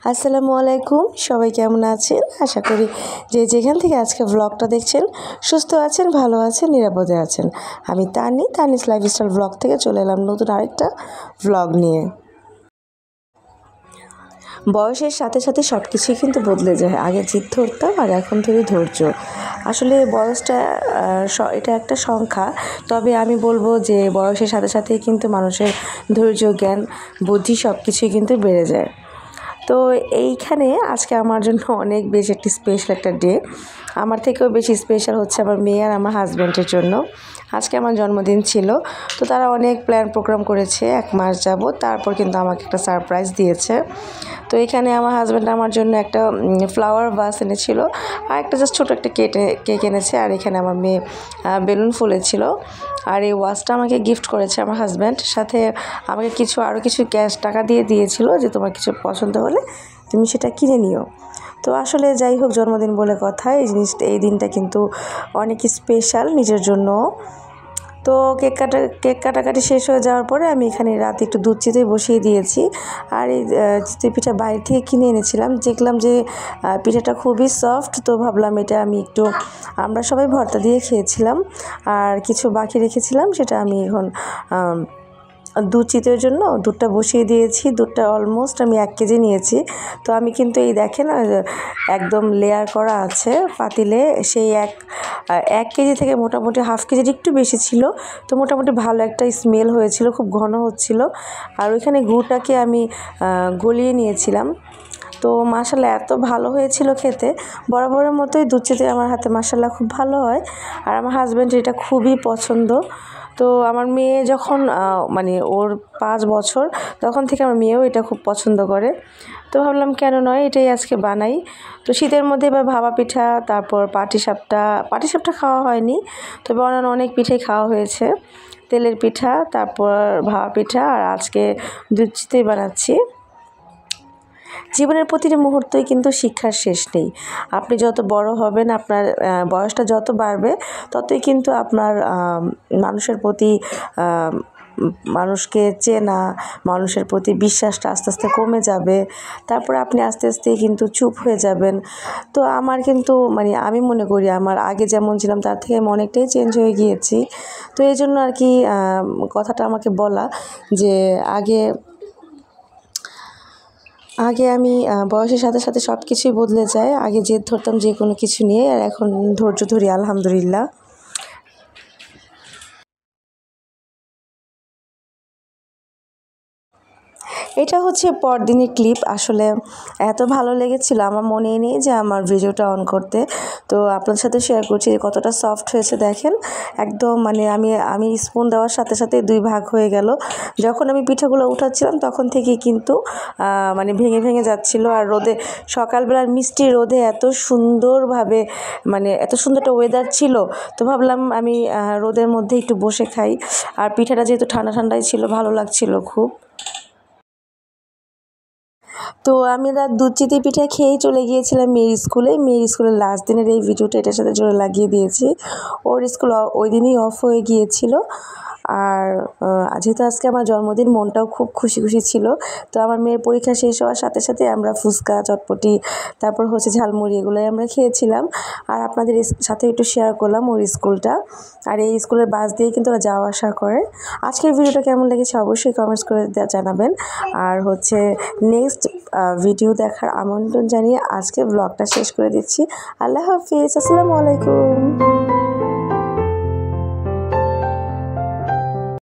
আসসালামু আলাইকুম, সবাই কেমন আছেন? আশা করি যে যেখান থেকে আজকে ব্লগটা দেখছেন সুস্থ আছেন, ভালো আছেন, নিরাপদে আছেন। আমি তানিস লাইফস্টাইল ব্লগ থেকে চলে এলাম নতুন আরেকটা ব্লগ নিয়ে। বয়সের সাথে সাথে সব কিছুই কিন্তু বদলে যায়। আগে জিদ ধরতাম আর এখন ধরি ধৈর্য। আসলে বয়সটা এটা একটা সংখ্যা, তবে আমি বলবো যে বয়সের সাথে সাথেই কিন্তু মানুষের ধৈর্য, জ্ঞান, বুদ্ধি সব কিছুই কিন্তু বেড়ে যায়। তো এইখানে আজকে আমার জন্য অনেক বেশি একটি স্পেশাল একটা ডে। আমার থেকেও বেশি স্পেশাল হচ্ছে আমার মেয়ে আর আমার হাজব্যান্ডের জন্য। আজকে আমার জন্মদিন ছিল, তো তারা অনেক প্ল্যান প্রোগ্রাম করেছে 1 মাস যাবত। তারপর কিন্তু আমাকে একটা সারপ্রাইজ দিয়েছে। তো এখানে আমার হাজব্যান্ড আমার জন্য একটা ফ্লাওয়ার ভাস এনেছিল, আর একটা জাস্ট ছোটো একটা কেক এনেছে। আর এখানে আমার মেয়ে বেলুন ফুলেছিল। আর এই ওয়াচটা আমাকে গিফট করেছে আমার হাজব্যান্ড। সাথে আমাকে আরও কিছু ক্যাশ টাকা দিয়েছিল যে তোমার কিছু পছন্দ হলে তুমি সেটা কিনে নিও। তো আসলে যাই হোক, জন্মদিন বলে কথা, এই দিনটা কিন্তু অনেক স্পেশাল নিজের জন্য। তো কেক কাটাকাটি শেষ হয়ে যাওয়ার পরে আমি এখানে রাতে একটু দুধ চিতই বসিয়ে দিয়েছি। আর এই চিতই পিঠা বাইরে থেকে কিনে এনেছিলাম, দেখলাম যে পিঠাটা খুবই সফট। তো ভাবলাম এটা আমরা সবাই ভর্তা দিয়ে খেয়েছিলাম, আর কিছু বাকি রেখেছিলাম, সেটা আমি এখন দুধ চিতের জন্য দুধটা বসিয়ে দিয়েছি। দুধটা অলমোস্ট আমি 1 কেজি নিয়েছি। তো আমি কিন্তু এই দেখেন একদম লেয়ার করা আছে পাতিলে। সেই এক কেজি থেকে মোটামুটি হাফ কেজির একটু বেশি ছিল। তো মোটামুটি ভালো একটা স্মেল হয়েছিল, খুব ঘন হচ্ছিল। আর ওইখানে গুড়টাকে আমি গলিয়ে নিয়েছিলাম। তো মাশাআল্লাহ এত ভালো হয়েছিল খেতে, বরাবরের মতোই দুধ চিতে আমার হাতে মাশাআল্লাহ খুব ভালো হয়। আর আমার হাজব্যান্ডের এটা খুবই পছন্দ। তো আমার মেয়ে যখন ওর 5 বছর, তখন থেকে আমার মেয়েও এটা খুব পছন্দ করে। তো ভাবলাম কেন নয়, এটাই আজকে বানাই। তো শীতের মধ্যে এবার ভাপা পিঠা, তারপর পাটিসাপটা খাওয়া হয়নি, তবে অন্যান্য অনেক পিঠাই খাওয়া হয়েছে। তেলের পিঠা, তারপর ভাপা পিঠা, আর আজকে দুধ চিতই বানাচ্ছি। জীবনের প্রতিটি মুহূর্তেই কিন্তু শিক্ষার শেষ নেই। আপনি যত বড় হবেন, আপনার বয়সটা যত বাড়বে, ততই কিন্তু আপনার মানুষের প্রতি মানুষকে চেনা, মানুষের প্রতি বিশ্বাসটা আস্তে আস্তে কমে যাবে। তারপরে আপনি আস্তে আস্তে কিন্তু চুপ হয়ে যাবেন। তো আমার কিন্তু আমি মনে করি আমার আগে যেমন ছিলাম তার থেকে আমি অনেকটাই চেঞ্জ হয়ে গিয়েছি। তো এই জন্য আর কি কথাটা আমাকে বলা, যে আগে আমি বয়সের সাথে সাথে সব কিছুই বদলে যায়। আগে জেদ ধরতাম যে কোনো কিছু নিয়ে, আর এখন ধৈর্য ধরি আলহামদুলিল্লাহ। এটা হচ্ছে পরদিনের ক্লিপ। আসলে এত ভালো লেগেছিল, আমার মনেই নেই যে আমার ভিডিওটা অন করতে। তো আপনাদের সাথে শেয়ার করছি যে কতটা সফট হয়েছে দেখেন। একদম আমি স্পুন দেওয়ার সাথে সাথে 2 ভাগ হয়ে গেল। যখন আমি পিঠাগুলো উঠাচ্ছিলাম তখন থেকেই কিন্তু ভেঙে ভেঙে যাচ্ছিল। আর সকালবেলার মিষ্টি রোদে এত সুন্দরভাবে এত সুন্দর একটা ওয়েদার ছিল। তো ভাবলাম আমি রোদের মধ্যে একটু বসে খাই। আর পিঠাটা যেহেতু ঠান্ডা ঠান্ডাই ছিল, ভালো লাগছিল খুব। তো আমি রাত দুধ চিতই পিঠা খেয়েই চলে গিয়েছিলাম মেয়ের স্কুলের লাস্ট দিনের এই ভিডিওটা এটার সাথে জোরে লাগিয়ে দিয়েছি। ওর স্কুল ওই দিনই অফ হয়ে গিয়েছিল। আর যেহেতু আজকে আমার জন্মদিন, মনটাও খুব খুশি খুশি ছিল। তো আমার মেয়ের পরীক্ষা শেষ হওয়ার সাথে সাথে আমরা ফুচকা, চটপটি, তারপর হচ্ছে ঝালমুড়ি, এগুলোই আমরা খেয়েছিলাম। আর আপনাদের সাথে একটু শেয়ার করলাম ওর স্কুলটা। আর এই স্কুলের বাস দিয়ে কিন্তু ওরা যাওয়া আসা করে। আজকের ভিডিওটা কেমন লেগেছে অবশ্যই কমেন্টস করে জানাবেন। আর হচ্ছে নেক্সট ভিডিও দেখার আমন্ত্রণ জানিয়ে আজকে ব্লগটা শেষ করে দিচ্ছি। আল্লাহ হাফিজ, আসসালামু আলাইকুম।